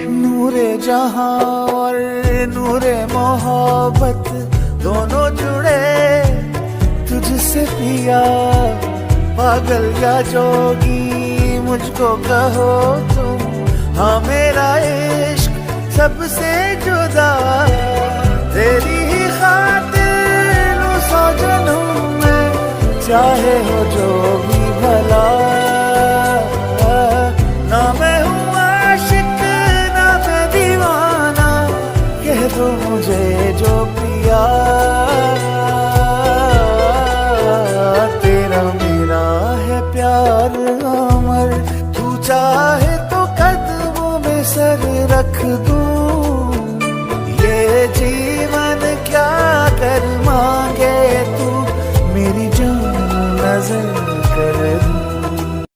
नूरे जहां और नूरे मोहब्बत दोनों जुड़े तुझसे पिया। पागल या जोगी मुझको कहो तुम, हाँ मेरा इश्क सबसे जुदा। तेरी ही खातिर लो 100 जन्म में, चाहे हो जो भी भला। ना मैं हूँ आशिक ना मैं दीवाना, कह दो मुझे जो पिया। तेरा मेरा है प्यार अमर, तू चाहे तो कदमों में सर रख दूं।